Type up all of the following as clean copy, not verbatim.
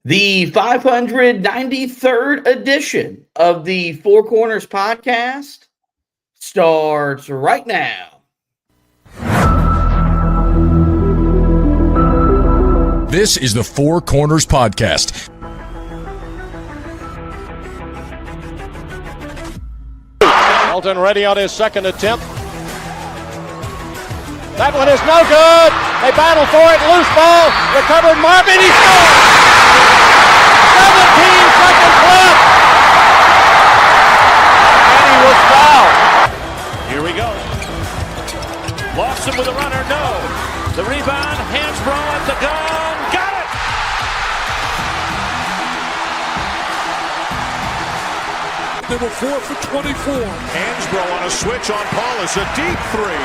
The 593rd edition of the Four Corners podcast starts right now. This is the Four Corners podcast. Elton ready on his second attempt. That one is no good. They battle for it. Loose ball. Recovered Marvin. He scores. 17 seconds left. And he was fouled. Here we go. Lawson with a runner. No. The rebound. Hansbrough at the gun. Got it. They were 4 for 24. Hansbrough on a switch on Paulus. A deep three.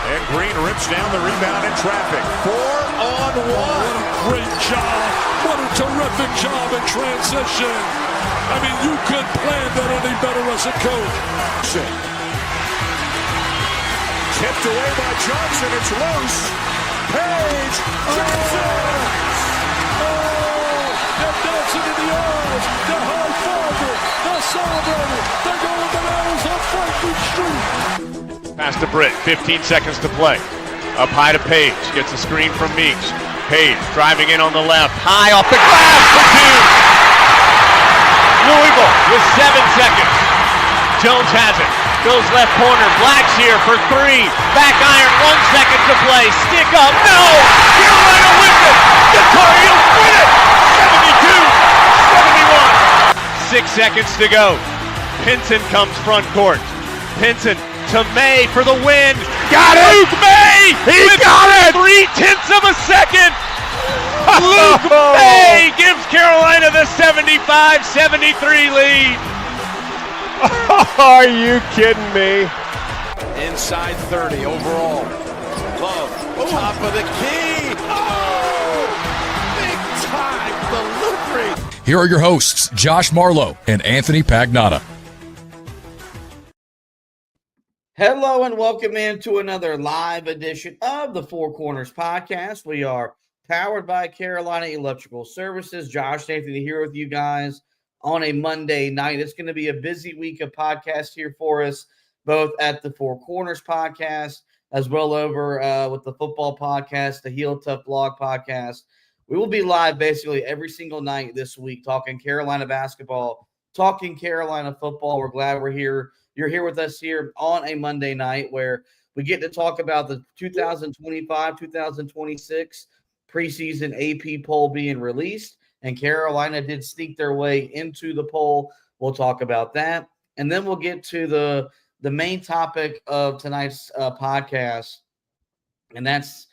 And Green rips down the rebound in traffic. 4-on-1. What a great job. What a terrific job in transition. I mean, you couldn't plan that any better as a coach. Tipped away by Johnson. It's loose. Page. Johnson. Oh, they're dancing in the aisles. They're high-fiving. They're celebrating. They're going bananas on Frontcourt Street. Pass to Britt, 15 seconds to play. Up high to Page, gets a screen from Meeks. Page driving in on the left, high off the glass for two. Louisville with 7 seconds. Jones has it, goes left corner, Black's here for three. Back iron, 1 second to play, stick up, no! Carolina wins it! Guitar Heels win it! 72-71. 6 seconds to go. Pinson comes front court. Pinson to May for the win. Got it! Luke May! He got it! 0.3 of a second! Luke May gives Carolina the 75-73 lead. Are you kidding me? Inside 30 overall. Love, top of the key. Oh! Big time delivery. Here are your hosts, Josh Marlowe and Anthony Pagnotta. Hello and welcome into another live edition of the Four Corners podcast. We are powered by Carolina Electrical Services. Josh and Anthony here with you guys on a Monday night. It's going to be a busy week of podcasts here for us, both at the Four Corners podcast as well over with the football podcast, the Heel Tough Blog podcast. We will be live basically every single night this week talking Carolina basketball, talking Carolina football. We're glad we're here. You're here with us here on a Monday night where we get to talk about the 2025-2026 preseason AP poll being released, and Carolina did sneak their way into the poll. We'll talk about that, and then we'll get to the main topic of tonight's podcast, and that's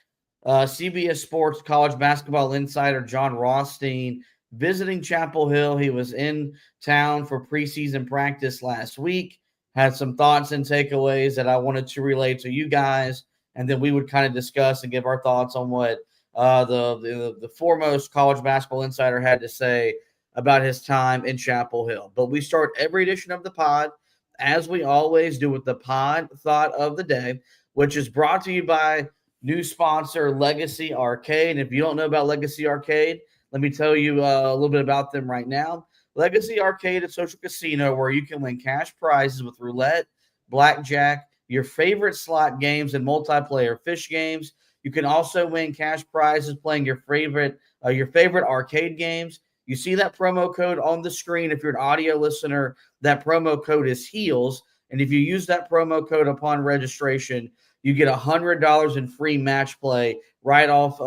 CBS Sports college basketball insider Jon Rothstein visiting Chapel Hill. He was in town for preseason practice last week. Had some thoughts and takeaways that I wanted to relay to you guys, and then we would kind of discuss and give our thoughts on what the foremost college basketball insider had to say about his time in Chapel Hill. But we start every edition of the pod, as we always do, with the pod thought of the day, which is brought to you by new sponsor Legacy Arcade. If you don't know about Legacy Arcade, let me tell you a little bit about them right now. Legacy Arcade and Social Casino, where you can win cash prizes with roulette, blackjack, your favorite slot games, and multiplayer fish games. You can also win cash prizes playing your favorite arcade games. You see that promo code on the screen. If you're an audio listener, that promo code is HEELS. And if you use that promo code upon registration, you get $100 in free match play right off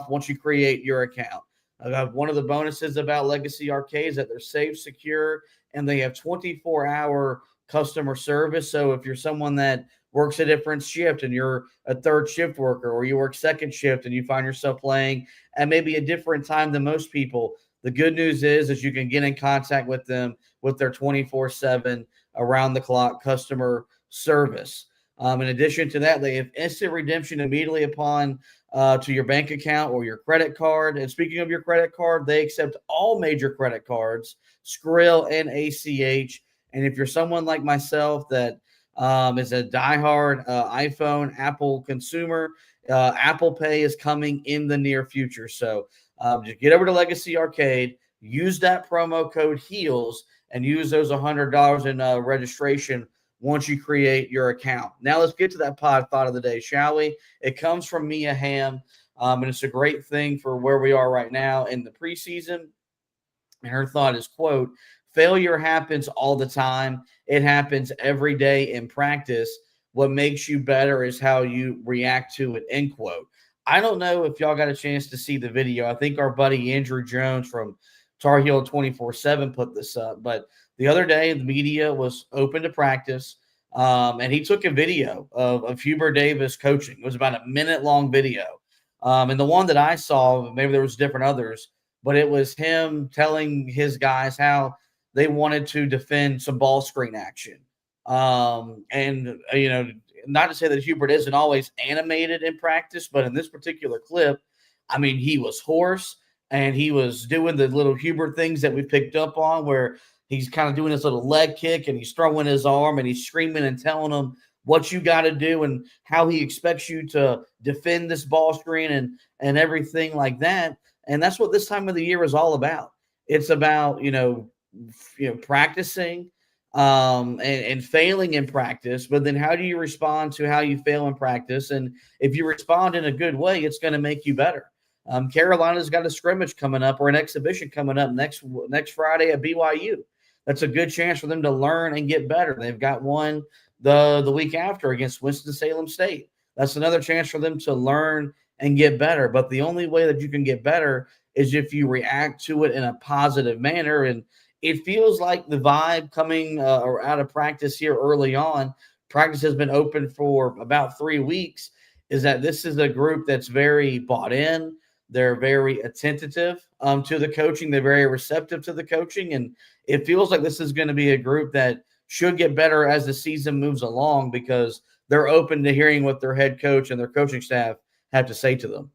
once you create your account. One of the bonuses about Legacy Arcade is that they're safe, secure, and they have 24-hour customer service. So if you're someone that works a different shift and you're a third shift worker, or you work second shift and you find yourself playing at maybe a different time than most people, the good news is you can get in contact with them with their 24/7 around-the-clock customer service. In addition to that, they have instant redemption immediately upon to your bank account or your credit card. And speaking of your credit card, they accept all major credit cards, Skrill and ACH. And if you're someone like myself that is a diehard iPhone, Apple consumer, Apple Pay is coming in the near future. So Just get over to Legacy Arcade, use that promo code HEELS, and use those $100 in registration once you create your account. Now let's get to that pod thought of the day, shall we? It comes from Mia Hamm, and it's a great thing for where we are right now in the preseason. And her thought is, quote, failure happens all the time. It happens every day in practice. What makes you better is how you react to it, end quote. I don't know if y'all got a chance to see the video. I think our buddy Andrew Jones from Tar Heel 24/7 put this up. But the other day, the media was open to practice, and he took a video of Hubert Davis coaching. It was about a minute-long video. And the one that I saw, maybe there was different others, but it was him telling his guys how they wanted to defend some ball screen action. And, not to say that Hubert isn't always animated in practice, but in this particular clip, I mean, he was hoarse and he was doing the little Hubert things that we picked up on where he's kind of doing his little leg kick and he's throwing his arm and he's screaming and telling them what you got to do and how he expects you to defend this ball screen and everything like that. And that's what this time of the year is all about. It's about, practicing and failing in practice, but then how do you respond to how you fail in practice? And if you respond in a good way, it's going to make you better. Carolina's got a scrimmage coming up or an exhibition coming up next Friday at BYU. That's a good chance for them to learn and get better. They've got one the week after against Winston-Salem State. That's another chance for them to learn and get better. But the only way that you can get better is if you react to it in a positive manner. And it feels like the vibe coming out of practice here early on, practice has been open for about 3 weeks, is that this is a group that's very bought in. They're very attentive to the coaching. They're very receptive to the coaching. And it feels like this is going to be a group that should get better as the season moves along because they're open to hearing what their head coach and their coaching staff have to say to them.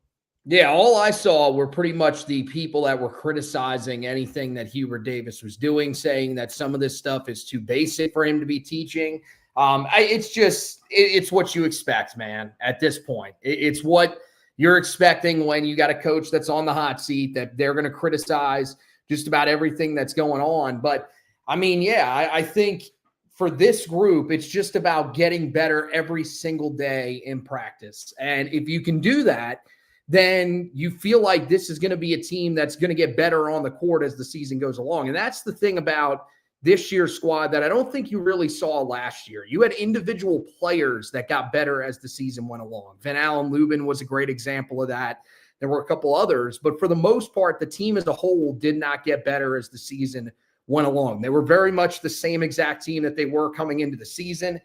Yeah, all I saw were pretty much the people that were criticizing anything that Hubert Davis was doing, saying that some of this stuff is too basic for him to be teaching. It's what you expect, man, at this point. It's what you're expecting when you got a coach that's on the hot seat, that they're going to criticize just about everything that's going on. But, I mean, yeah, I think for this group, it's just about getting better every single day in practice. And if you can do that, then you feel like this is going to be a team that's going to get better on the court as the season goes along. And that's the thing about this year's squad that I don't think you really saw last year. You had individual players that got better as the season went along. Van Allen Lubin was a great example of that. There were a couple others, but for the most part, the team as a whole did not get better as the season went along. They were very much the same exact team that they were coming into the season.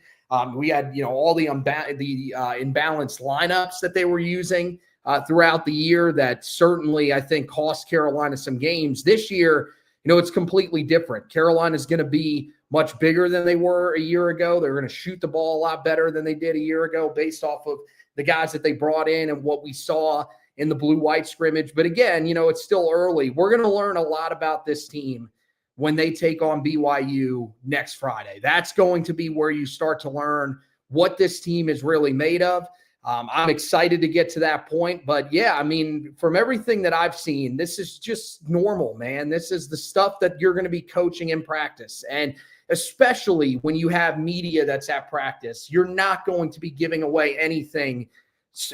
We had, all the imbalanced lineups that they were using throughout the year that certainly, I think, cost Carolina some games. This year, it's completely different. Carolina is going to be much bigger than they were a year ago. They're going to shoot the ball a lot better than they did a year ago based off of the guys that they brought in and what we saw in the blue-white scrimmage. But again, it's still early. We're going to learn a lot about this team when they take on BYU next Friday. That's going to be where you start to learn what this team is really made of. I'm excited to get to that point. But, yeah, I mean, from everything that I've seen, this is just normal, man. This is the stuff that you're going to be coaching in practice. And especially when you have media that's at practice, you're not going to be giving away anything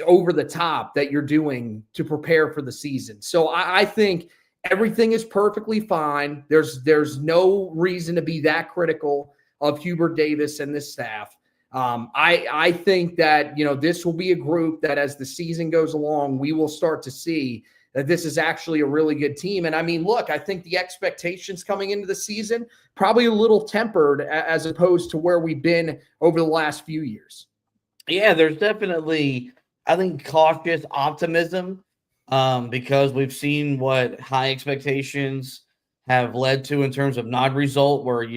over the top that you're doing to prepare for the season. So I think everything is perfectly fine. There's no reason to be that critical of Hubert Davis and this staff. I think that, this will be a group that as the season goes along, we will start to see that this is actually a really good team. And I mean, look, I think the expectations coming into the season, probably a little tempered as opposed to where we've been over the last few years. Yeah, there's definitely, I think, cautious optimism because we've seen what high expectations have led to in terms of non-result where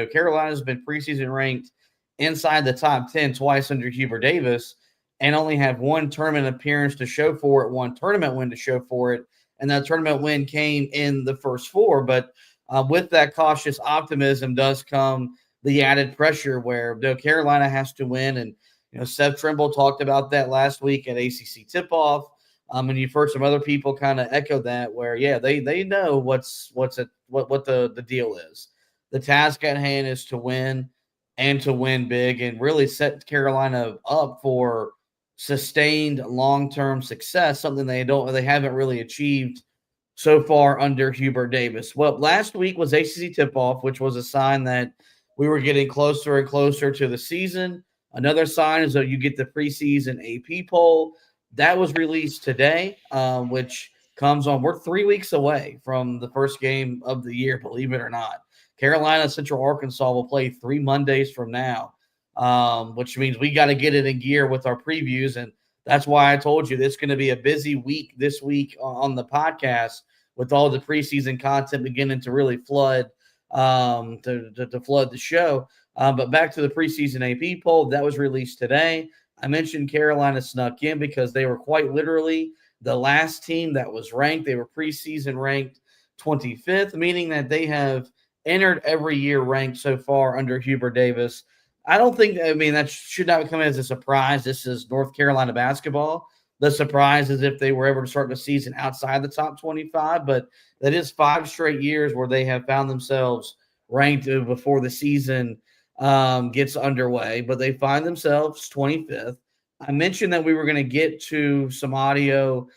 Carolina's been preseason ranked inside the top 10 twice under Hubert Davis and only have one tournament appearance to show for it, one tournament win to show for it, and that tournament win came in the first four. But with that cautious optimism does come the added pressure where Carolina has to win. And, Seth Trimble talked about that last week at ACC tip-off And you've heard some other people kind of echo that, where they know what the deal is. The task at hand is to win and to win big and really set Carolina up for sustained long-term success, something they haven't really achieved so far under Hubert Davis. Well, last week was ACC tip-off, which was a sign that we were getting closer and closer to the season. Another sign is that you get the preseason AP poll. That was released today, which comes on. We're 3 weeks away from the first game of the year, believe it or not. Carolina, Central Arkansas will play 3 Mondays from now, which means we got to get it in gear with our previews. And that's why I told you it's going to be a busy week this week on the podcast with all the preseason content beginning to really flood to flood the show. But back to the preseason AP poll that was released today. I mentioned Carolina snuck in because they were quite literally the last team that was ranked. They were preseason ranked 25th, meaning that they have entered every year ranked so far under Hubert Davis. That should not come as a surprise. This is North Carolina basketball. The surprise is if they were ever to start the season outside the top 25, but that is 5 straight years where they have found themselves ranked before the season gets underway, but they find themselves 25th. I mentioned that we were going to get to some audio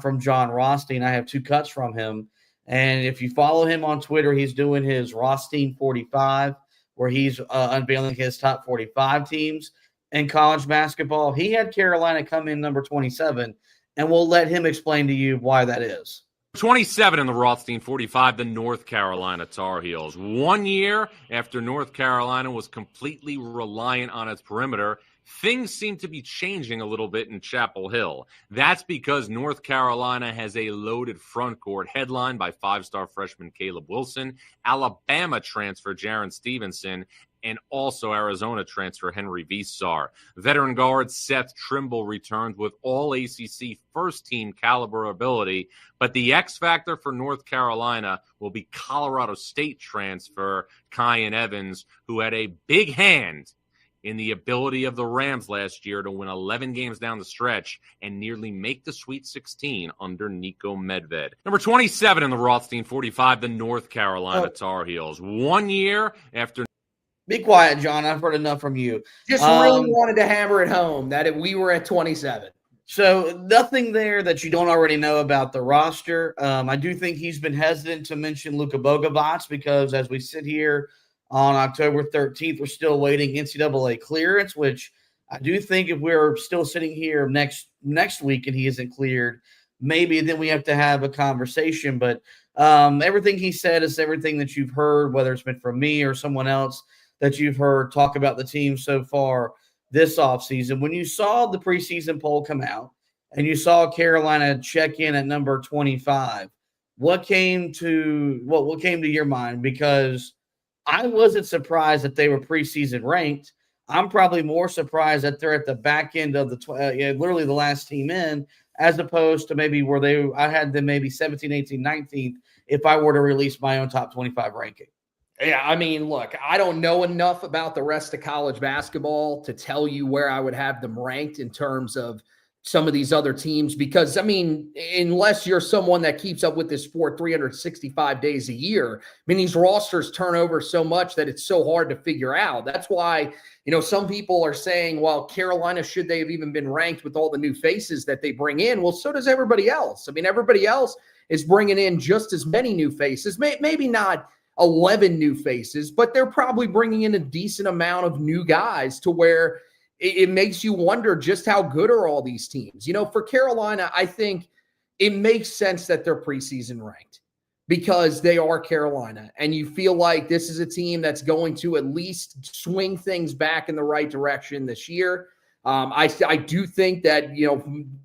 from Jon Rothstein. I have 2 cuts from him. And if you follow him on Twitter, he's doing his Rothstein 45, where he's unveiling his top 45 teams in college basketball. He had Carolina come in number 27, and we'll let him explain to you why that is. 27 in the Rothstein 45, the North Carolina Tar Heels. 1 year after North Carolina was completely reliant on its perimeter, things seem to be changing a little bit in Chapel Hill. That's because North Carolina has a loaded front court headlined by 5-star freshman Caleb Wilson, Alabama transfer Jaron Stevenson, and also Arizona transfer Henry Visar. Veteran guard Seth Trimble returns with all ACC first-team caliber ability, but the X factor for North Carolina will be Colorado State transfer Kyan Evans, who had a big hand in the ability of the Rams last year to win 11 games down the stretch and nearly make the Sweet 16 under Nico Medved. Number 27 in the Rothstein 45, the North Carolina Tar Heels. 1 year after... Be quiet, John. I've heard enough from you. Just really wanted to hammer it home that we were at 27. So nothing there that you don't already know about the roster. I do think he's been hesitant to mention Luka Bogovac because as we sit here on October 13th, we're still waiting NCAA clearance, which I do think if we're still sitting here next week and he isn't cleared, maybe then we have to have a conversation. But everything he said is everything that you've heard, whether it's been from me or someone else that you've heard talk about the team so far this offseason. When you saw the preseason poll come out and you saw Carolina check in at number 25, what came to your mind? Because I wasn't surprised that they were preseason ranked. I'm probably more surprised that they're at the back end of literally the last team in, as opposed to maybe I had them maybe 17, 18, 19th if I were to release my own top 25 ranking. Yeah, I mean, look, I don't know enough about the rest of college basketball to tell you where I would have them ranked in terms of some of these other teams because, I mean, unless you're someone that keeps up with this sport 365 days a year, I mean, these rosters turn over so much that it's so hard to figure out. That's why, some people are saying, well, Carolina, should they have even been ranked with all the new faces that they bring in? Well, so does everybody else. I mean, everybody else is bringing in just as many new faces, maybe not 11 new faces, but they're probably bringing in a decent amount of new guys to where it makes you wonder just how good are all these teams. For Carolina, I think it makes sense that they're preseason ranked because they are Carolina. And you feel like this is a team that's going to at least swing things back in the right direction this year. I do think that,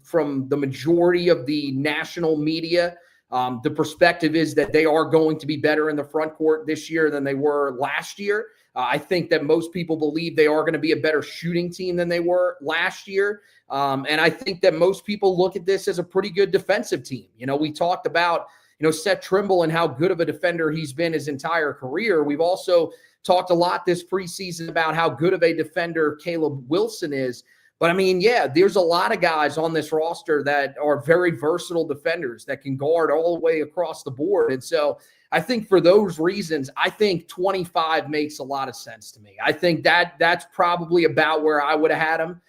from the majority of the national media, the perspective is that they are going to be better in the front court this year than they were last year. I think that most people believe they are going to be a better shooting team than they were last year. And I think that most people look at this as a pretty good defensive team. We talked about, Seth Trimble and how good of a defender he's been his entire career. We've also talked a lot this preseason about how good of a defender Caleb Wilson is. But I mean, yeah, there's a lot of guys on this roster that are very versatile defenders that can guard all the way across the board. And so I think for those reasons, I think 25 makes a lot of sense to me. I think that's probably about where I would have had him.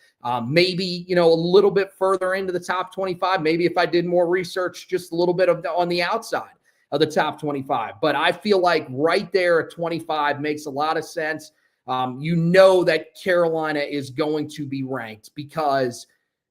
Maybe, a little bit further into the top 25, maybe if I did more research, just a little bit on the outside of the top 25. But I feel like right there at 25 makes a lot of sense. That Carolina is going to be ranked because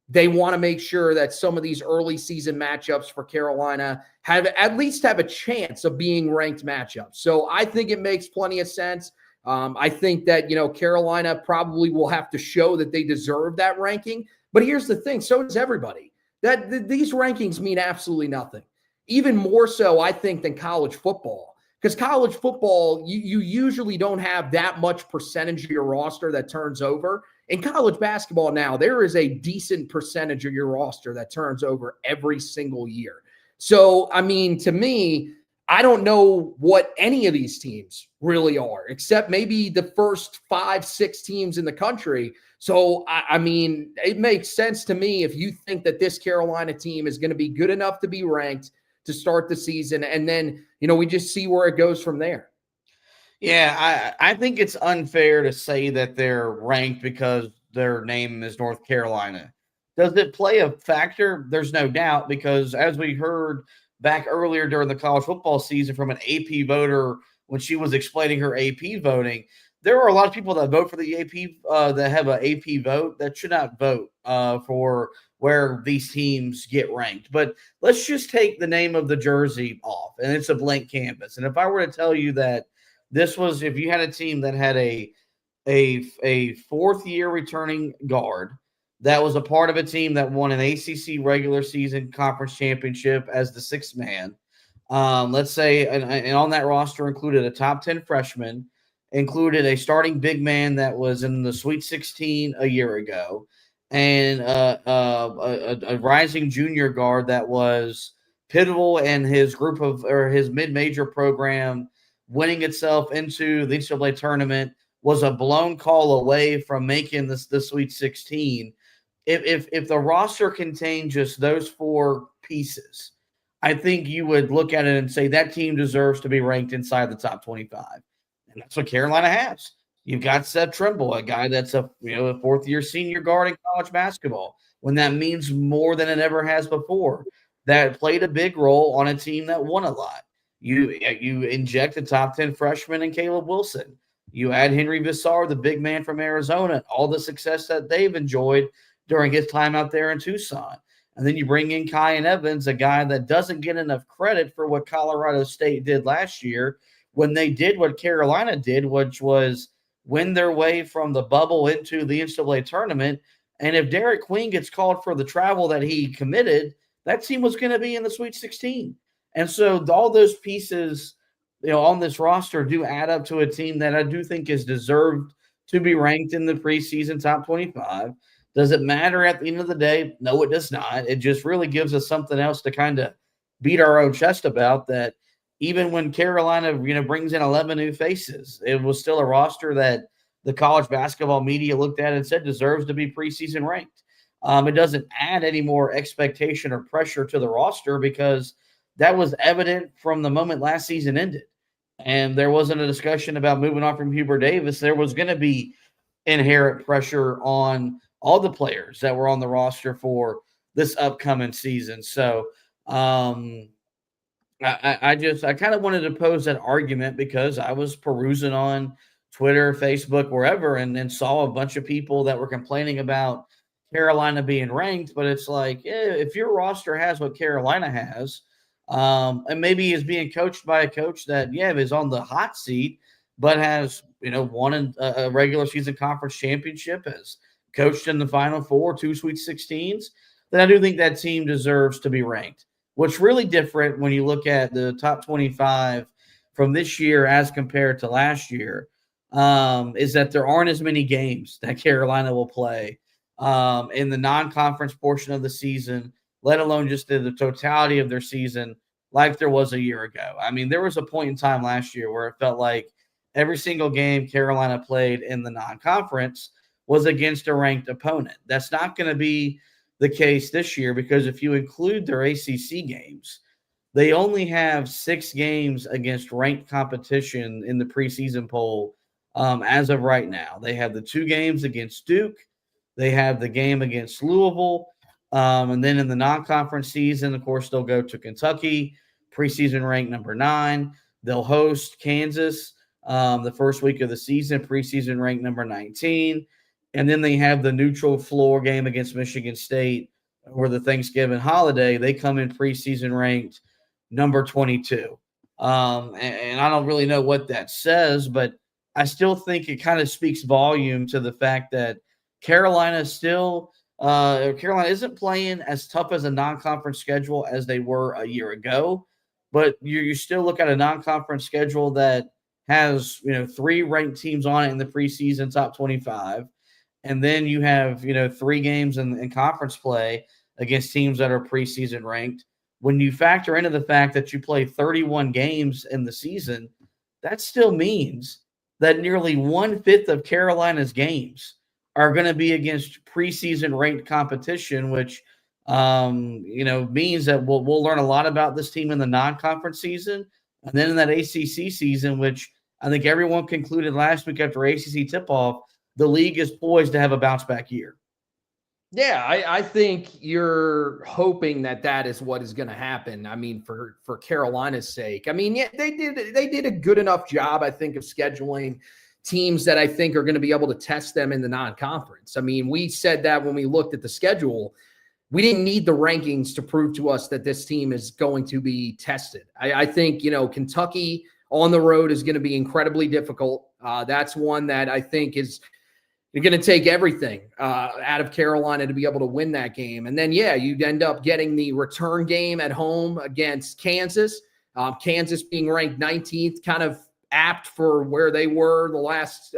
they want to make sure that some of these early season matchups for Carolina have a chance of being ranked matchups. So I think it makes plenty of sense. I think that, Carolina probably will have to show that they deserve that ranking. But here's the thing. So does everybody. These rankings mean absolutely nothing. Even more so, I think, than college football. Because college football, you usually don't have that much percentage of your roster that turns over. In college basketball now, there is a decent percentage of your roster that turns over every single year. So, I mean, to me, I don't know what any of these teams really are, except maybe the first 5-6 teams in the country. So, I mean, it makes sense to me if you think that this Carolina team is going to be good enough to be ranked to start the season. And then, we just see where it goes from there. Yeah, I think it's unfair to say that they're ranked because their name is North Carolina. Does it play a factor? There's no doubt, because as we heard back earlier during the college football season from an AP voter when she was explaining her AP voting, there are a lot of people that vote for the AP, that have an AP vote that should not vote for where these teams get ranked. But let's just take the name of the jersey off, and it's a blank canvas. And if I were to tell you that this was, if you had a team that had a fourth-year returning guard that was a part of a team that won an ACC regular season conference championship as the sixth man, let's say, and on that roster included a top 10 freshman, included a starting big man that was in the Sweet 16 a year ago, and a rising junior guard that was pivotal in his his mid-major program winning itself into the NCAA tournament, was a blown call away from making the Sweet 16. If the roster contained just those four pieces, I think you would look at it and say that team deserves to be ranked inside the top 25. And that's what Carolina has. You've got Seth Trimble, a guy that's a fourth-year senior guard in college basketball, when that means more than it ever has before. That played a big role on a team that won a lot. You inject a top 10 freshman in Caleb Wilson. You add Henry Visar, the big man from Arizona, all the success that they've enjoyed during his time out there in Tucson. And then you bring in Kyan Evans, a guy that doesn't get enough credit for what Colorado State did last year when they did what Carolina did, which was win their way from the bubble into the NCAA tournament. And if Derek Queen gets called for the travel that he committed, that team was going to be in the Sweet 16. And so all those pieces, on this roster do add up to a team that I do think is deserved to be ranked in the preseason top 25. Does it matter at the end of the day? No, it does not. It just really gives us something else to kind of beat our own chest about, that even when Carolina, brings in 11 new faces, it was still a roster that the college basketball media looked at and said deserves to be preseason ranked. It doesn't add any more expectation or pressure to the roster because that was evident from the moment last season ended. And there wasn't a discussion about moving on from Hubert Davis. There was going to be inherent pressure on all the players that were on the roster for this upcoming season. So I kind of wanted to pose that argument because I was perusing on Twitter, Facebook, wherever, and then saw a bunch of people that were complaining about Carolina being ranked. But it's like, if your roster has what Carolina has, and maybe is being coached by a coach that, is on the hot seat, but has, won a regular season conference championship, has coached in the Final Four, 2 Sweet 16s, then I do think that team deserves to be ranked. What's really different when you look at the top 25 from this year as compared to last year is that there aren't as many games that Carolina will play in the non-conference portion of the season, let alone just the totality of their season like there was a year ago. I mean, there was a point in time last year where it felt like every single game Carolina played in the non-conference was against a ranked opponent. That's not going to be the case this year because if you include their ACC games, they only have 6 games against ranked competition in the preseason poll as of right now. They have the 2 games against Duke. They have the game against Louisville. And then in the non-conference season, of course, they'll go to Kentucky, preseason ranked number 9. They'll host Kansas the first week of the season, preseason ranked number 19. And then they have the neutral floor game against Michigan State over the Thanksgiving holiday. They come in preseason ranked number 22. And I don't really know what that says, but I still think it kind of speaks volume to the fact that Carolina isn't playing as tough as a non-conference schedule as they were a year ago, but you still look at a non-conference schedule that has 3 ranked teams on it in the preseason top 25, and then you have 3 games in conference play against teams that are preseason ranked. When you factor into the fact that you play 31 games in the season, that still means that nearly 1/5 of Carolina's games are going to be against preseason ranked competition, which means that we'll learn a lot about this team in the non-conference season, and then in that ACC season, which I think everyone concluded last week after ACC tip-off, the league is poised to have a bounce-back year. Yeah, I think you're hoping that is what is going to happen. I mean, for Carolina's sake. I mean, yeah, they did a good enough job, I think, of scheduling teams that I think are going to be able to test them in the non-conference. I mean, we said that when we looked at the schedule. We didn't need the rankings to prove to us that this team is going to be tested. I think, Kentucky on the road is going to be incredibly difficult. That's one that I think is – you're going to take everything out of Carolina to be able to win that game. And then, you'd end up getting the return game at home against Kansas. Kansas being ranked 19th, kind of apt for where they were the last,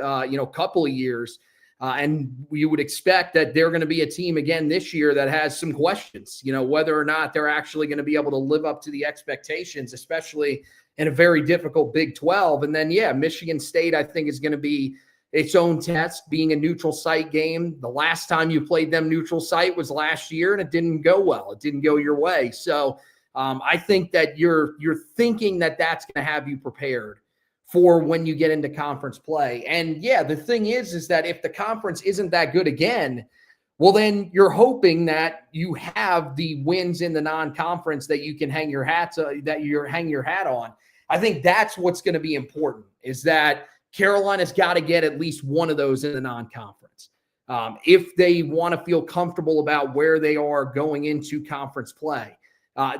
couple of years. And you would expect that they're going to be a team again this year that has some questions, whether or not they're actually going to be able to live up to the expectations, especially in a very difficult Big 12. And then, Michigan State, I think, is going to be its own test, being a neutral site game. The last time you played them neutral site was last year, and it didn't go well. It didn't go your way. So I think that you're thinking that that's going to have you prepared for when you get into conference play. And the thing is that if the conference isn't that good again, well, then you're hoping that you have the wins in the non-conference that you can hang your hat on. I think that's what's going to be important, is that Carolina's got to get at least one of those in the non-conference. If they want to feel comfortable about where they are going into conference play.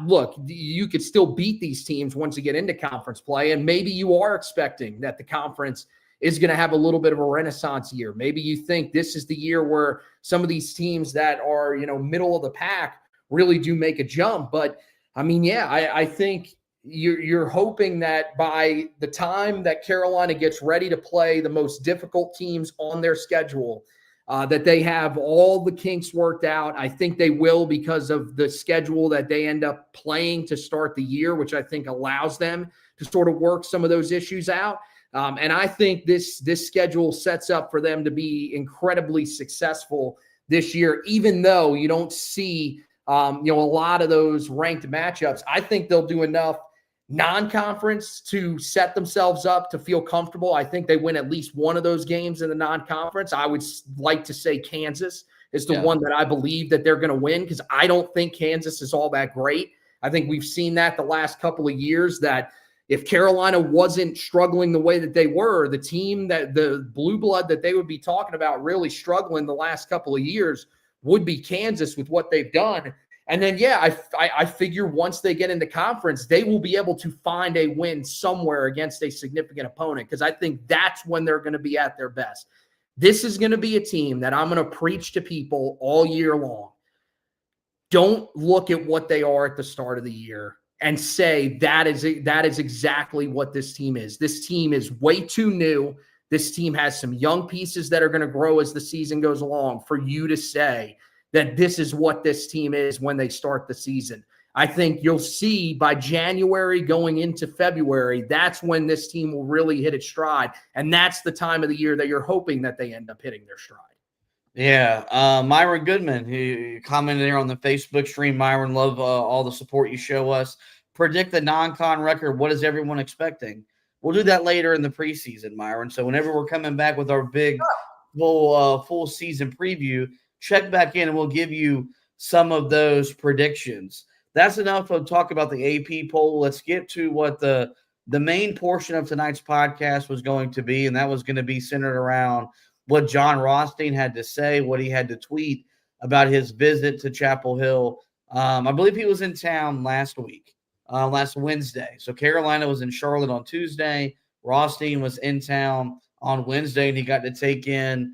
Look, you could still beat these teams once you get into conference play, and maybe you are expecting that the conference is going to have a little bit of a renaissance year. Maybe you think this is the year where some of these teams that are, middle of the pack really do make a jump. But, I mean, I think you're hoping that by the time that Carolina gets ready to play the most difficult teams on their schedule, that they have all the kinks worked out. I think they will, because of the schedule that they end up playing to start the year, which I think allows them to sort of work some of those issues out. And I think this schedule sets up for them to be incredibly successful this year, even though you don't see a lot of those ranked matchups. I think they'll do enough non-conference to set themselves up to feel comfortable. I think they win at least one of those games in the non-conference. I would like to say Kansas is the one that I believe that they're going to win, because I don't think Kansas is all that great. I think we've seen that the last couple of years, that if Carolina wasn't struggling the way that they were, the team that the blue blood that they would be talking about really struggling the last couple of years would be Kansas with what they've done. And then, I figure once they get into conference, they will be able to find a win somewhere against a significant opponent, because I think that's when they're going to be at their best. This is going to be a team that I'm going to preach to people all year long. Don't look at what they are at the start of the year and say that is exactly what this team is. This team is way too new. This team has some young pieces that are going to grow as the season goes along for you to say that this is what this team is when they start the season. I think you'll see by January going into February, that's when this team will really hit its stride. And that's the time of the year that you're hoping that they end up hitting their stride. Yeah, Myron Goodman, who commented there on the Facebook stream. Myron, love all the support you show us. Predict the non-con record. What is everyone expecting? We'll do that later in the preseason, Myron. So whenever we're coming back with our big full season preview, check back in and we'll give you some of those predictions. That's enough of talk about the AP poll. Let's get to what the main portion of tonight's podcast was going to be, and that was going to be centered around what Jon Rothstein had to say, what he had to tweet about his visit to Chapel Hill. I believe he was in town last Wednesday. So Carolina was in Charlotte on Tuesday. Rothstein was in town on Wednesday, and he got to take in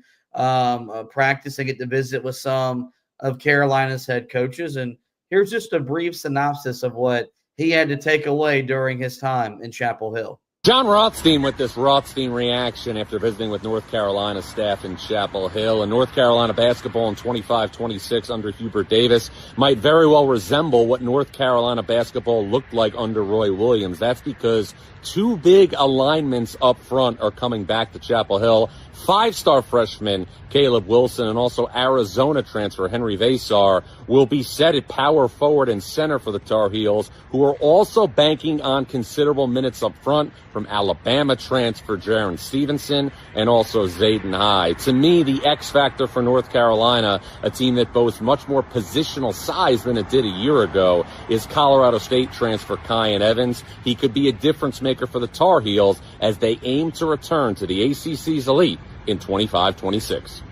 practice and get to visit with some of Carolina's head coaches. And here's just a brief synopsis of what he had to take away during his time in Chapel Hill. Jon Rothstein with this Rothstein reaction after visiting with North Carolina staff in Chapel Hill. And North Carolina basketball in 25-26 under Hubert Davis might very well resemble what North Carolina basketball looked like under Roy Williams. That's because two big alignments up front are coming back to Chapel Hill. Five-star freshman Caleb Wilson and also Arizona transfer Henry Vasar will be set at power forward and center for the Tar Heels, who are also banking on considerable minutes up front from Alabama transfer Jaron Stevenson and also Zayden High. To me, the X factor for North Carolina, a team that boasts much more positional size than it did a year ago, is Colorado State transfer Kyan Evans. He could be a difference maker for the Tar Heels as they aim to return to the ACC's elite in 25-26.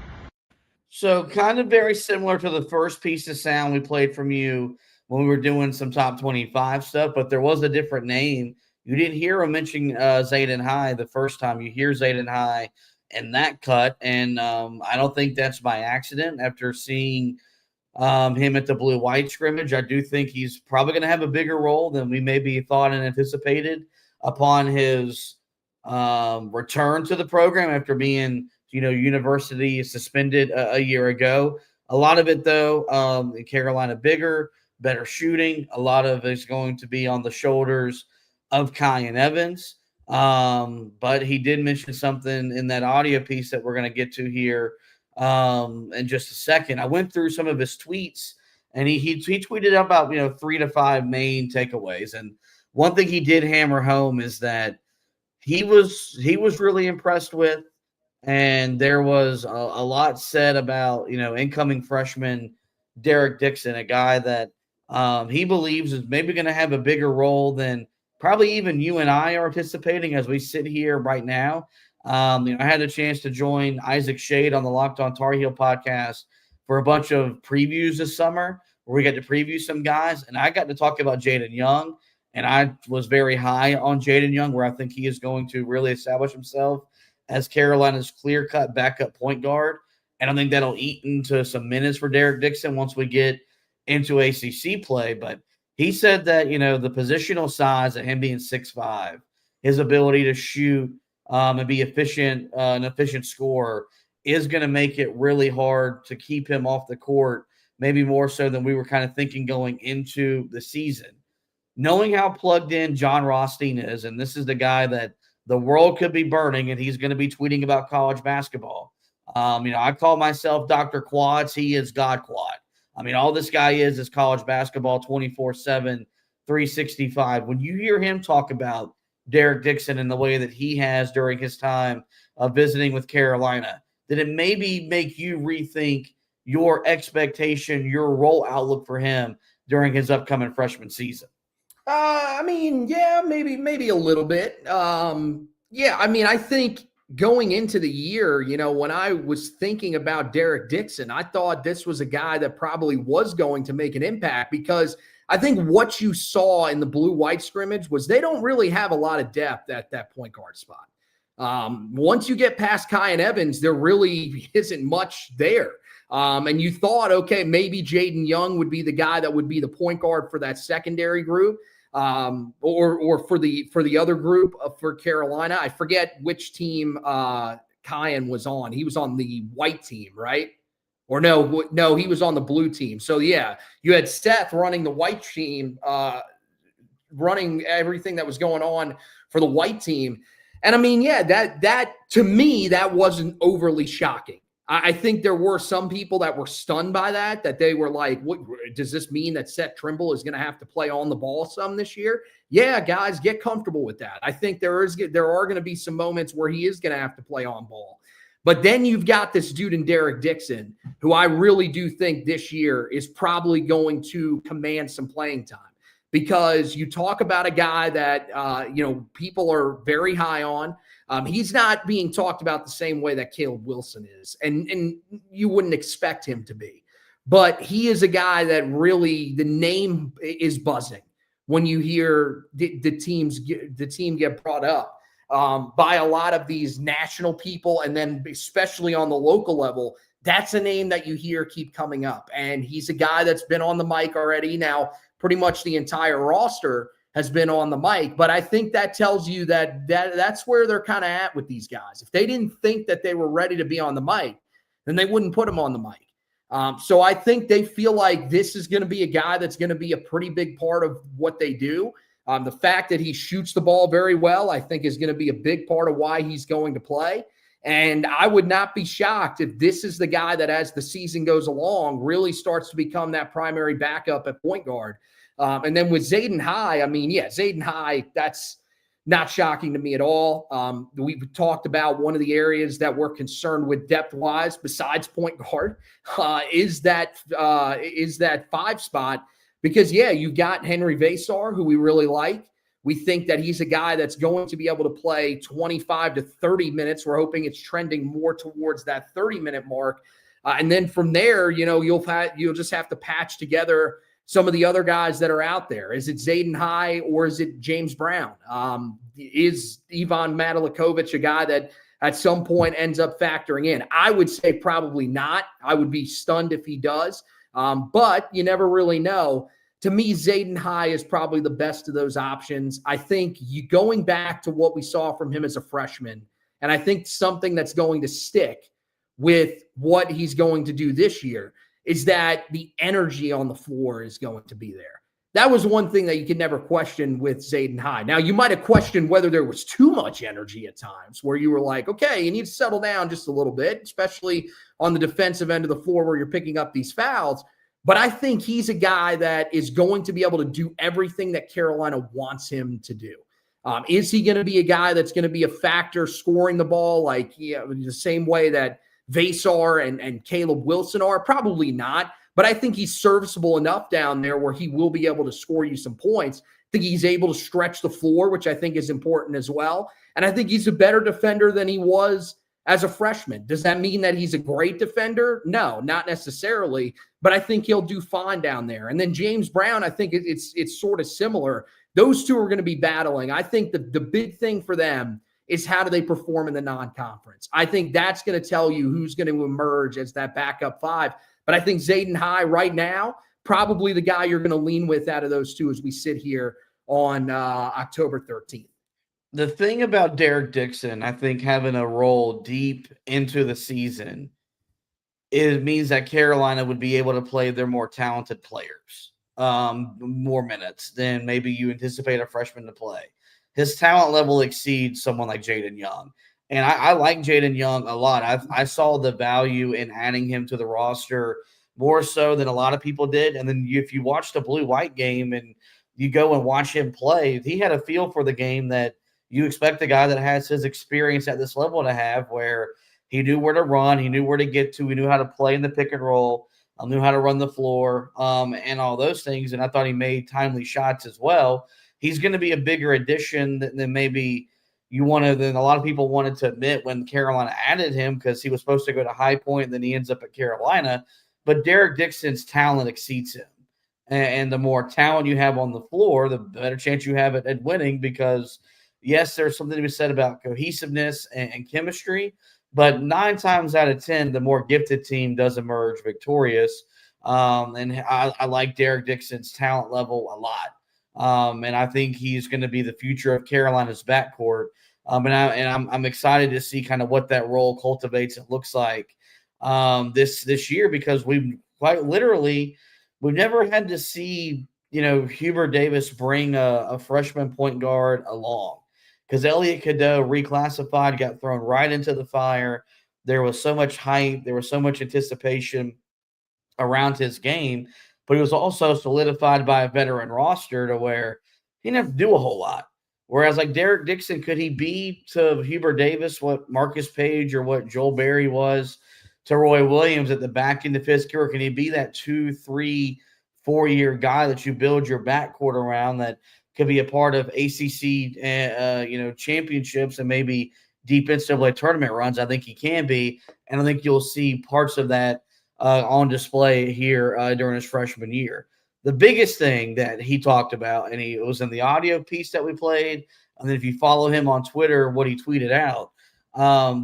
So kind of very similar to the first piece of sound we played from you when we were doing some top 25 stuff, but there was a different name. You didn't hear him mention Zayden High the first time. You hear Zayden High in that cut, and I don't think that's by accident. After seeing him at the blue-white scrimmage, I do think he's probably going to have a bigger role than we maybe thought and anticipated upon his return to the program after being, university suspended a year ago. A lot of it, though, in Carolina, bigger, better shooting. A lot of it's going to be on the shoulders of Kyan Evans. But he did mention something in that audio piece that we're going to get to here in just a second. I went through some of his tweets, and he tweeted about 3 to 5 main takeaways. And one thing he did hammer home is that he was really impressed with, and there was a lot said about incoming freshman Derek Dixon, a guy that he believes is maybe going to have a bigger role than probably even you and I are anticipating as we sit here right now. I had a chance to join Isaac Shade on the Locked On Tar Heel podcast for a bunch of previews this summer where we got to preview some guys, and I got to talk about Jaden Young, and I was very high on Jaden Young, where I think he is going to really establish himself as Carolina's clear-cut backup point guard, and I think that'll eat into some minutes for Derek Dixon once we get into ACC play. But he said that, the positional size of him being 6'5", his ability to shoot and be efficient, an efficient scorer, is going to make it really hard to keep him off the court, maybe more so than we were kind of thinking going into the season. Knowing how plugged in Jon Rothstein is, and this is the guy that the world could be burning, and he's going to be tweeting about college basketball. I call myself Dr. Quads. He is God Quad. All this guy is college basketball 24/7, 365. When you hear him talk about Derek Dixon and the way that he has during his time of visiting with Carolina, did it maybe make you rethink your expectation, your role outlook for him during his upcoming freshman season? Yeah, maybe a little bit. I think going into the year, when I was thinking about Derek Dixon, I thought this was a guy that probably was going to make an impact, because I think what you saw in the blue-white scrimmage was they don't really have a lot of depth at that point guard spot. Once you get past Kyan Evans, there really isn't much there. And you thought, okay, maybe Jaden Young would be the guy that would be the point guard for that secondary group, or for the other group for Carolina. I forget which team Kyan was on. He was on the white team, right? Or no, he was on the blue team. So yeah, you had Seth running the white team, running everything that was going on for the white team. And that to me, that wasn't overly shocking. I think there were some people that were stunned by that they were like, what does this mean that Seth Trimble is going to have to play on the ball some this year? Yeah, guys, get comfortable with that. I think there are going to be some moments where he is going to have to play on ball. But then you've got this dude in Derek Dixon, who I really do think this year is probably going to command some playing time, because you talk about a guy that, people are very high on. He's not being talked about the same way that Caleb Wilson is, and you wouldn't expect him to be. But he is a guy that really, the name is buzzing when you hear the team get brought up by a lot of these national people, and then especially on the local level. That's a name that you hear keep coming up, and he's a guy that's been on the mic already. Now, pretty much the entire roster has been on the mic, but I think that tells you that's where they're kind of at with these guys. If they didn't think that they were ready to be on the mic, then they wouldn't put them on the mic. So I think they feel like this is going to be a guy that's going to be a pretty big part of what they do. The fact that he shoots the ball very well, I think, is going to be a big part of why he's going to play. And I would not be shocked if this is the guy that, as the season goes along, really starts to become that primary backup at point guard. And then with Zayden High, Zayden High, that's not shocking to me at all. We've talked about one of the areas that we're concerned with depth-wise, besides point guard, is that 5 spot. Because, you've got Henry Vasar, who we really like. We think that he's a guy that's going to be able to play 25 to 30 minutes. We're hoping it's trending more towards that 30-minute mark. And then from there, you'll just have to patch together some of the other guys that are out there. Is it Zayden High or is it James Brown? Is Ivan Matalakovic a guy that at some point ends up factoring in? I would say probably not. I would be stunned if he does. But you never really know. To me, Zayden High is probably the best of those options. I think going back to what we saw from him as a freshman, and I think something that's going to stick with what he's going to do this year is that the energy on the floor is going to be there. That was one thing that you could never question with Zayden High. Now, you might have questioned whether there was too much energy at times, where you were like, okay, you need to settle down just a little bit, especially on the defensive end of the floor where you're picking up these fouls. But I think he's a guy that is going to be able to do everything that Carolina wants him to do. Is he going to be a guy that's going to be a factor scoring the ball the same way that Vasar and Caleb Wilson are? Probably not. But I think he's serviceable enough down there where he will be able to score you some points. I think he's able to stretch the floor, which I think is important as well. And I think he's a better defender than he was as a freshman. Does that mean that he's a great defender? No, not necessarily. But I think he'll do fine down there. And then James Brown, I think it's sort of similar. Those two are going to be battling. I think the big thing for them is how do they perform in the non-conference. I think that's going to tell you who's going to emerge as that backup 5. But I think Zayden High right now, probably the guy you're going to lean with out of those two as we sit here on October 13th. The thing about Derek Dixon, I think having a role deep into the season, it means that Carolina would be able to play their more talented players more minutes than maybe you anticipate a freshman to play. His talent level exceeds someone like Jaden Young. And I like Jaden Young a lot. I saw the value in adding him to the roster more so than a lot of people did. And then if you watch the blue-white game and you go and watch him play, he had a feel for the game that you expect a guy that has his experience at this level to have, where he knew where to run, he knew where to get to, he knew how to play in the pick and roll, knew how to run the floor, and all those things. And I thought he made timely shots as well. He's going to be a bigger addition than maybe than a lot of people wanted to admit when Carolina added him, because he was supposed to go to High Point and then he ends up at Carolina. But Derek Dixon's talent exceeds him. And the more talent you have on the floor, the better chance you have at winning, because yes, there's something to be said about cohesiveness and chemistry, but 9 times out of 10, the more gifted team does emerge victorious. And I like Derek Dixon's talent level a lot. And I think he's going to be the future of Carolina's backcourt. And I'm excited to see kind of what that role cultivates and looks like this year, because we've never had to see, Hubert Davis bring a freshman point guard along, because Elliot Cadeau reclassified, got thrown right into the fire. there was so much hype, there was so much anticipation around his game, but he was also solidified by a veteran roster to where he didn't have to do a whole lot. Whereas like Derek Dixon, could he be to Hubert Davis what Marcus Page or what Joel Berry was to Roy Williams at the back end of his career? Can he be that 2, 3, 4-year guy that you build your backcourt around that could be a part of ACC, championships and maybe deep NCAA tournament runs? I think he can be, and I think you'll see parts of that on display here during his freshman year. The biggest thing that he talked about, and it was in the audio piece that we played, and then if you follow him on Twitter, what he tweeted out,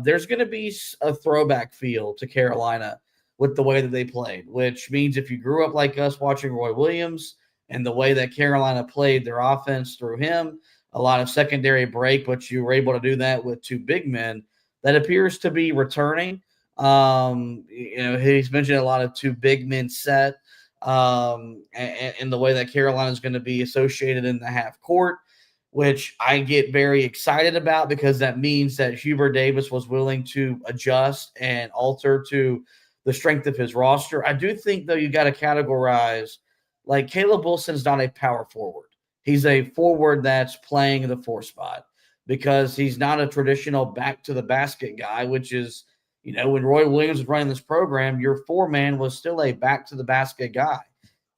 there's going to be a throwback feel to Carolina with the way that they played, which means if you grew up like us watching Roy Williams and the way that Carolina played their offense through him, a lot of secondary break, but you were able to do that with two big men, that appears to be returning. He's mentioned a lot of two big men set, and the way that Carolina is going to be associated in the half court, which I get very excited about because that means that Hubert Davis was willing to adjust and alter to the strength of his roster. I do think, though, you got to categorize, like, Caleb Wilson's not a power forward. He's a forward that's playing the 4 spot because he's not a traditional back to the basket guy, which is, when Roy Williams was running this program, your 4-man was still a back to the basket guy.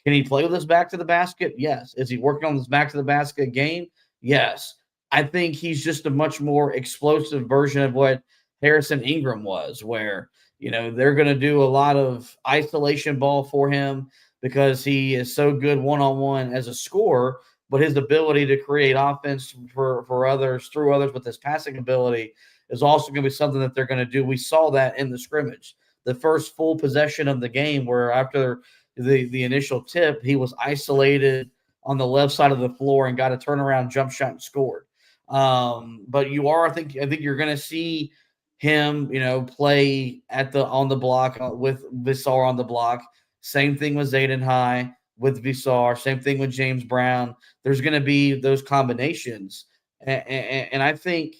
Can he play with his back to the basket? Yes. Is he working on this back to the basket game? Yes. I think he's just a much more explosive version of what Harrison Ingram was, where, they're going to do a lot of isolation ball for him because he is so good one-on-one as a scorer, but his ability to create offense for others, through others with his passing ability is also going to be something that they're going to do. We saw that in the scrimmage. The first full possession of the game where after the initial tip, he was isolated on the left side of the floor and got a turnaround jump shot and scored. But I think you're going to see him, play on the block with Visar on the block. Same thing with Zayden High with Visar. Same thing with James Brown. There's going to be those combinations. And I think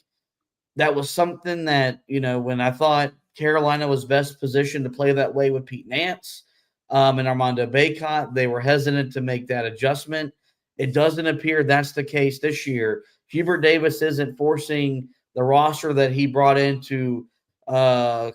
that was something that, when I thought Carolina was best positioned to play that way with Pete Nance and Armando Bacot, they were hesitant to make that adjustment. It doesn't appear that's the case this year. Hubert Davis isn't forcing the roster that he brought in to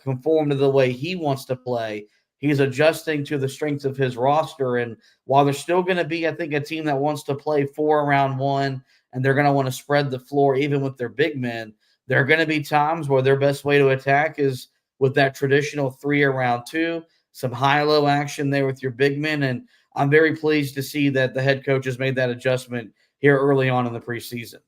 conform to the way he wants to play. He's adjusting to the strength of his roster. And while there's still going to be, I think, a team that wants to play 4-around-1, and they're going to want to spread the floor even with their big men, there are going to be times where their best way to attack is with that traditional 3-around-2, some high-low action there with your big men. And I'm very pleased to see that the head coach has made that adjustment here early on in the preseason.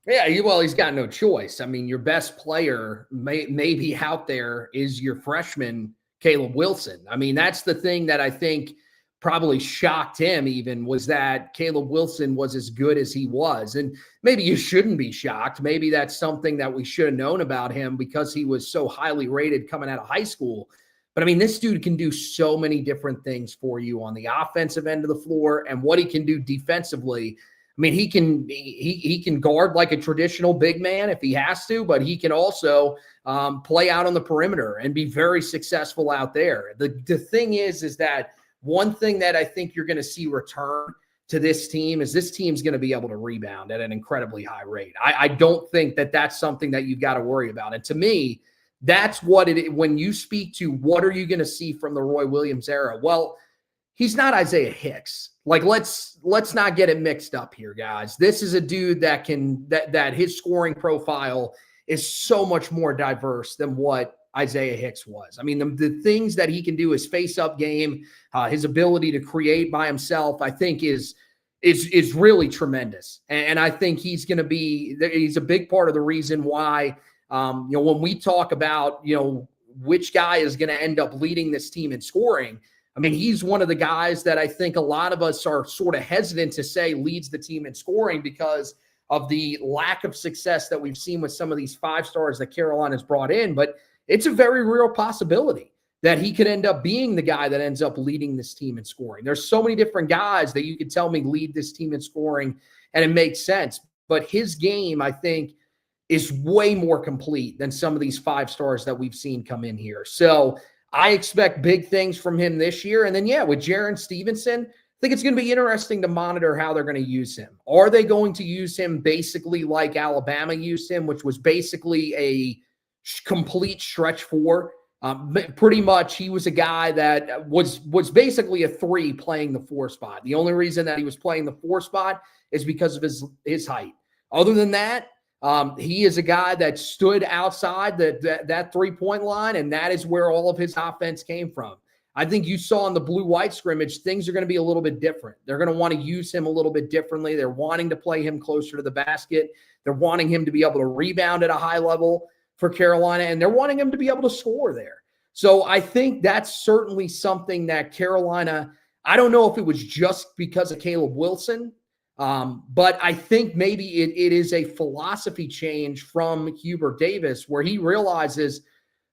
Yeah, he's got no choice. I mean, your best player maybe out there is your freshman, Caleb Wilson. I mean, that's the thing that I think probably shocked him even, was that Caleb Wilson was as good as he was. And maybe you shouldn't be shocked. Maybe that's something that we should have known about him because he was so highly rated coming out of high school. But I mean, this dude can do so many different things for you on the offensive end of the floor, and what he can do defensively. I mean, he can guard like a traditional big man if he has to, but he can also play out on the perimeter and be very successful out there. The thing is that one thing that I think you're going to see return to this team is this team's going to be able to rebound at an incredibly high rate. I don't think that that's something that you've got to worry about. And to me, that's what it is. When you speak to what are you going to see from the Roy Williams era? Well, he's not Isaiah Hicks. Like, let's not get it mixed up here, guys. This is a dude that his scoring profile is so much more diverse than what Isaiah Hicks was. I mean, the things that he can do, his face-up game, his ability to create by himself, I think is really tremendous. And I think he's a big part of the reason why, when we talk about, which guy is going to end up leading this team in scoring, I mean, he's one of the guys that I think a lot of us are sort of hesitant to say leads the team in scoring because of the lack of success that we've seen with some of these 5 stars that Carolina's brought in. But it's a very real possibility that he could end up being the guy that ends up leading this team in scoring. There's so many different guys that you could tell me lead this team in scoring, and it makes sense. But his game, I think, is way more complete than some of these 5 stars that we've seen come in here. So I expect big things from him this year. And then, with Jaron Stevenson, I think it's going to be interesting to monitor how they're going to use him. Are they going to use him basically like Alabama used him, which was basically a complete stretch 4? Pretty much he was a guy that was basically a 3 playing the 4 spot. The only reason that he was playing the 4 spot is because of his height. Other than that, he is a guy that stood outside that 3-point line, and that is where all of his offense came from. I think you saw in the blue-white scrimmage, things are going to be a little bit different. They're going to want to use him a little bit differently. They're wanting to play him closer to the basket. They're wanting him to be able to rebound at a high level for Carolina, and they're wanting him to be able to score there. So I think that's certainly something that Carolina, I don't know if it was just because of Caleb Wilson, but I think maybe it is a philosophy change from Hubert Davis where he realizes,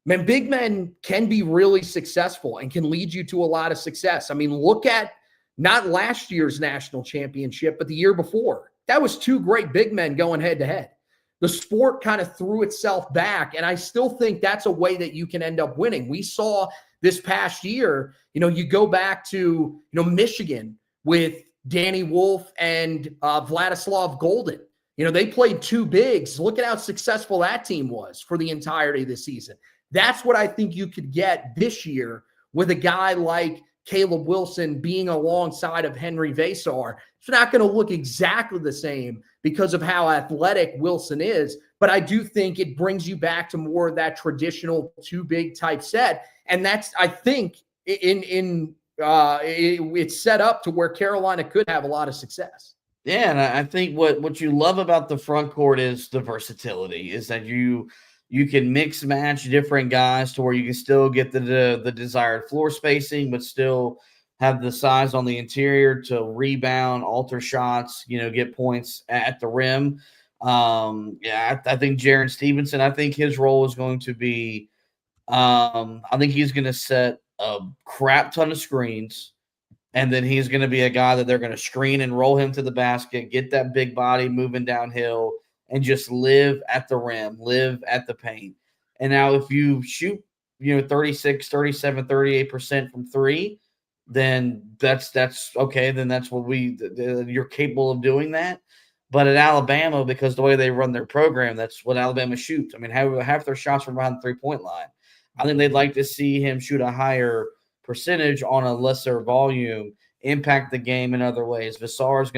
man, big men can be really successful and can lead you to a lot of success. I mean, look at not last year's national championship, but the year before. That was 2 great big men going head-to-head. The sport kind of threw itself back, and I still think that's a way that you can end up winning. We saw this past year, you go back to, Michigan with Danny Wolf and Vladislav Golden. They played 2 bigs. Look at how successful that team was for the entirety of the season. That's what I think you could get this year with a guy like Caleb Wilson being alongside of Henry Vasar. It's not going to look exactly the same because of how athletic Wilson is, but I do think it brings you back to more of that traditional 2 big type set. And that's, I think, it's set up to where Carolina could have a lot of success. Yeah, and I think what you love about the front court is the versatility, is that you can mix match different guys to where you can still get the desired floor spacing, but still have the size on the interior to rebound, alter shots, get points at the rim. I think Jaron Stevenson, I think his role is going to be, I think he's going to set a crap ton of screens, and then he's going to be a guy that they're going to screen and roll him to the basket, get that big body moving downhill, and just live at the rim, live at the paint. And now if you shoot, 36, 37, 38% from 3, then that's okay. Then that's what you're capable of doing that. But at Alabama, because the way they run their program, that's what Alabama shoots. I mean, half their shots from behind the 3-point line. I think they'd like to see him shoot a higher percentage on a lesser volume, impact the game in other ways. Vasar is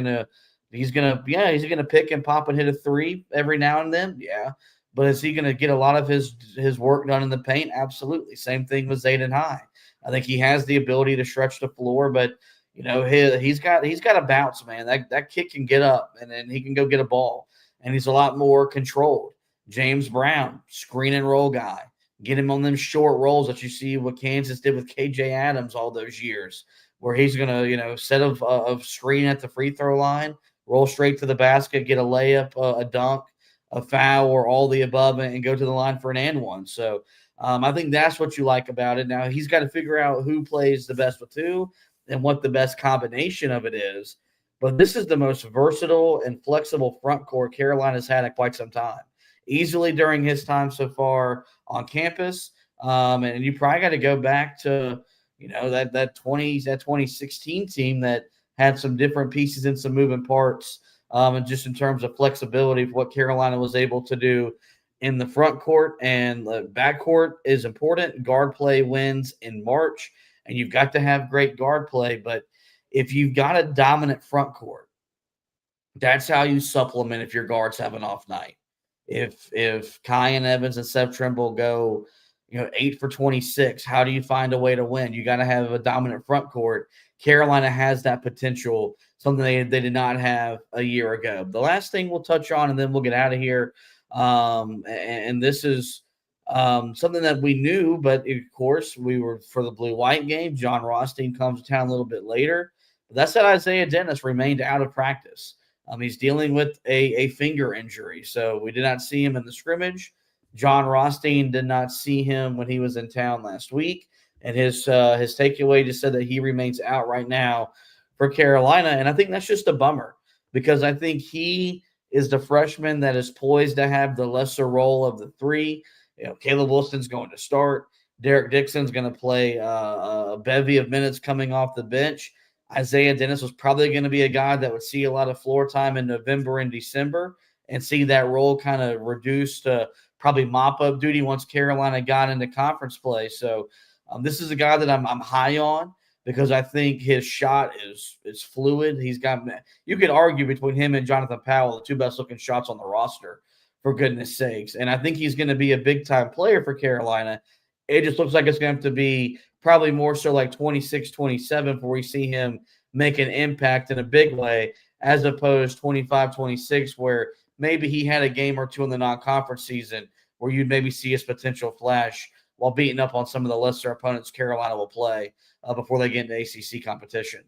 he's gonna pick and pop and hit a 3 every now and then. Yeah. But is he gonna get a lot of his work done in the paint? Absolutely. Same thing with Zayden High. I think he has the ability to stretch the floor, but he's got a bounce, man. That kid can get up and then he can go get a ball, and he's a lot more controlled. James Brown, screen and roll guy. Get him on them short rolls that you see what Kansas did with KJ Adams all those years, where he's gonna, instead of screen at the free throw line, roll straight to the basket, get a layup, a dunk, a foul, or all the above, and go to the line for an and one. So I think that's what you like about it. Now he's got to figure out who plays the best with who and what the best combination of it is. But this is the most versatile and flexible front court Carolina's had in quite some time. Easily during his time so far on campus. And you probably got to go back to, that 2016 team that had some different pieces and some moving parts. And just in terms of flexibility of what Carolina was able to do in the front court, and the back court is important. Guard play wins in March, and you've got to have great guard play. But if you've got a dominant front court, that's how you supplement if your guards have an off night. If Kyan Evans and Seth Trimble go, 8 for 26, how do you find a way to win? You got to have a dominant front court. Carolina has that potential, something they did not have a year ago. The last thing we'll touch on, and then we'll get out of here, and this is something that we knew, but of course we were for the blue-white game. Jon Rothstein comes to town a little bit later. But that's that Isaiah Dennis remained out of practice. He's dealing with a finger injury, so we did not see him in the scrimmage. Jon Rothstein did not see him when he was in town last week, and his takeaway just said that he remains out right now for Carolina, and I think that's just a bummer because I think he is the freshman that is poised to have the lesser role of the three. Caleb Wilson's going to start. Derek Dixon's going to play a bevy of minutes coming off the bench. Isaiah Dennis was probably going to be a guy that would see a lot of floor time in November and December and see that role kind of reduced to probably mop-up duty once Carolina got into conference play. So this is a guy that I'm high on because I think his shot is fluid. You could argue between him and Jonathan Powell, the two best-looking shots on the roster, for goodness sakes. And I think he's going to be a big-time player for Carolina. It just looks like it's going to have to be probably more so like 26, 27 before we see him make an impact in a big way, as opposed 25, 26, where maybe he had a game or two in the non-conference season where you'd maybe see his potential flash while beating up on some of the lesser opponents Carolina will play before they get into ACC competition.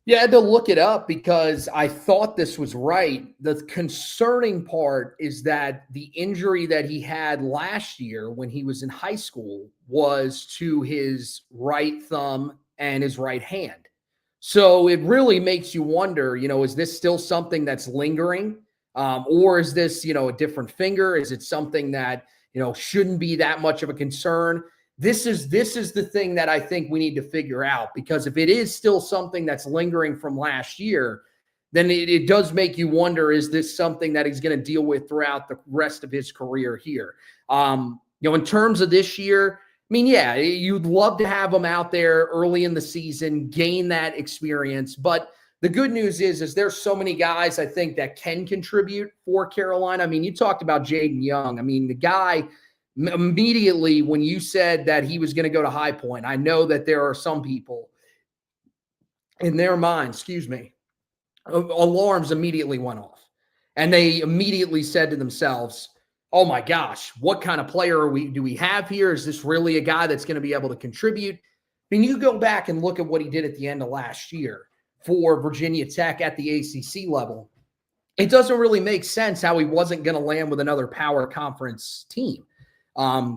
Yeah, I had to look it up because I thought this was right. The concerning part is that the injury that he had last year when he was in high school was to his right thumb and his right hand. So it really makes you wonder, is this still something that's lingering? Or is this, a different finger? Is it something that, shouldn't be that much of a concern? This is the thing that I think we need to figure out, because if it is still something that's lingering from last year, then it does make you wonder, is this something that he's going to deal with throughout the rest of his career here? In terms of this year, yeah, you'd love to have him out there early in the season, gain that experience. But the good news is there's so many guys I think that can contribute for Carolina. You talked about Jaden Young. The guy – immediately when you said that he was going to go to High Point, I know that there are some people in their mind, alarms immediately went off. And they immediately said to themselves, oh my gosh, what kind of player do we have here? Is this really a guy that's going to be able to contribute? You go back and look at what he did at the end of last year for Virginia Tech at the ACC level. It doesn't really make sense how he wasn't going to land with another power conference team.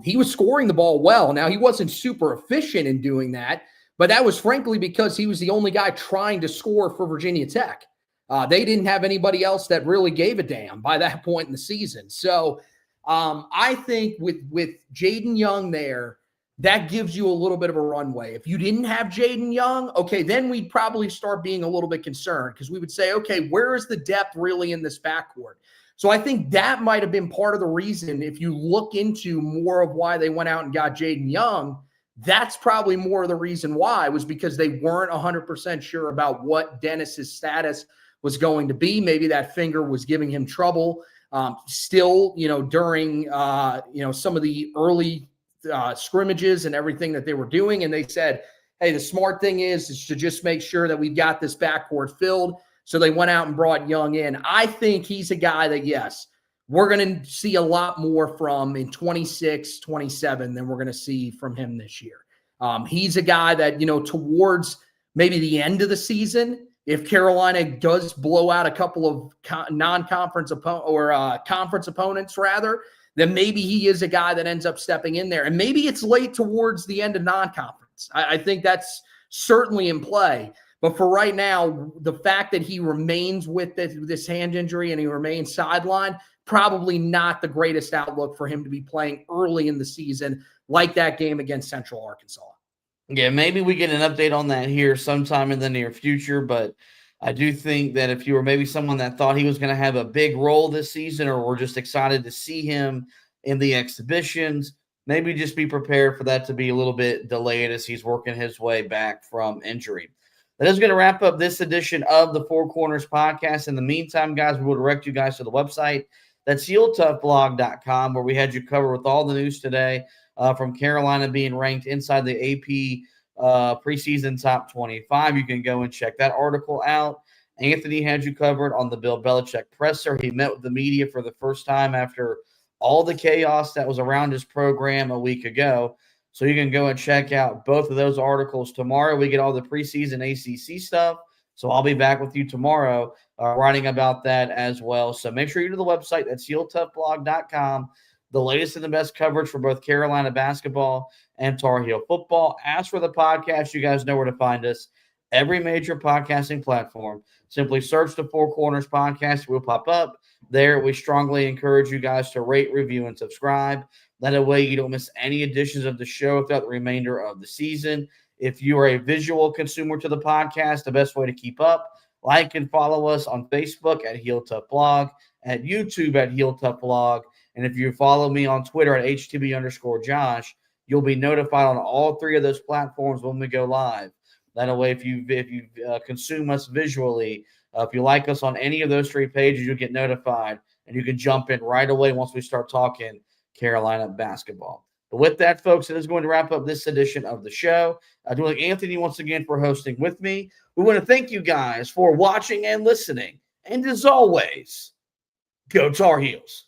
He was scoring the ball well. Now, he wasn't super efficient in doing that, but that was frankly because he was the only guy trying to score for Virginia Tech. They didn't have anybody else that really gave a damn by that point in the season. So I think with Jaden Young there, that gives you a little bit of a runway. If you didn't have Jaden Young, okay, then we'd probably start being a little bit concerned, because we would say, okay, where is the depth really in this backcourt? So I think that might have been part of the reason. If you look into more of why they went out and got Jaden Young, that's probably more of the reason why, was because they weren't 100% sure about what Dennis's status was going to be. Maybe that finger was giving him trouble still, during, some of the early scrimmages and everything that they were doing. And they said, hey, the smart thing is to just make sure that we've got this backcourt filled. So they went out and brought Young in. I think he's a guy that, yes, we're going to see a lot more from in 26, 27 than we're going to see from him this year. He's a guy that, towards maybe the end of the season, if Carolina does blow out a couple of non-conference conference opponents rather, then maybe he is a guy that ends up stepping in there. And maybe it's late towards the end of non-conference. I think that's certainly in play. But for right now, the fact that he remains with this hand injury and he remains sidelined, probably not the greatest outlook for him to be playing early in the season, like that game against Central Arkansas. Yeah, maybe we get an update on that here sometime in the near future. But I do think that if you were maybe someone that thought he was going to have a big role this season, or we're just excited to see him in the exhibitions, maybe just be prepared for that to be a little bit delayed as he's working his way back from injury. That is going to wrap up this edition of the Four Corners podcast. In the meantime, guys, we will direct you guys to the website. That's HeelToughBlog.com, where we had you covered with all the news today from Carolina being ranked inside the AP preseason top 25. You can go and check that article out. Anthony had you covered on the Bill Belichick presser. He met with the media for the first time after all the chaos that was around his program a week ago. So you can go and check out both of those articles tomorrow. We get all the preseason ACC stuff. So I'll be back with you tomorrow writing about that as well. So make sure you go to the website. That's HeelToughBlog.com. The latest and the best coverage for both Carolina basketball and Tar Heel football. As for the podcast, you guys know where to find us. Every major podcasting platform. Simply search the Four Corners podcast. We'll pop up. there. We strongly encourage you guys to rate, review, and subscribe. That way you don't miss any editions of the show throughout the remainder of the season. If you are a visual consumer to the podcast, the best way to keep up, like and follow us on Facebook at Heel Tough Blog, at YouTube at Heel Tough Blog, and if you follow me on Twitter at HTB_Josh, you'll be notified on all three of those platforms when we go live. That way, if you consume us visually, if you like us on any of those three pages, you'll get notified, and you can jump in right away once we start talking Carolina basketball. But with that, folks, it is going to wrap up this edition of the show. I do like Anthony once again for hosting with me. We want to thank you guys for watching and listening. And as always, go Tar Heels.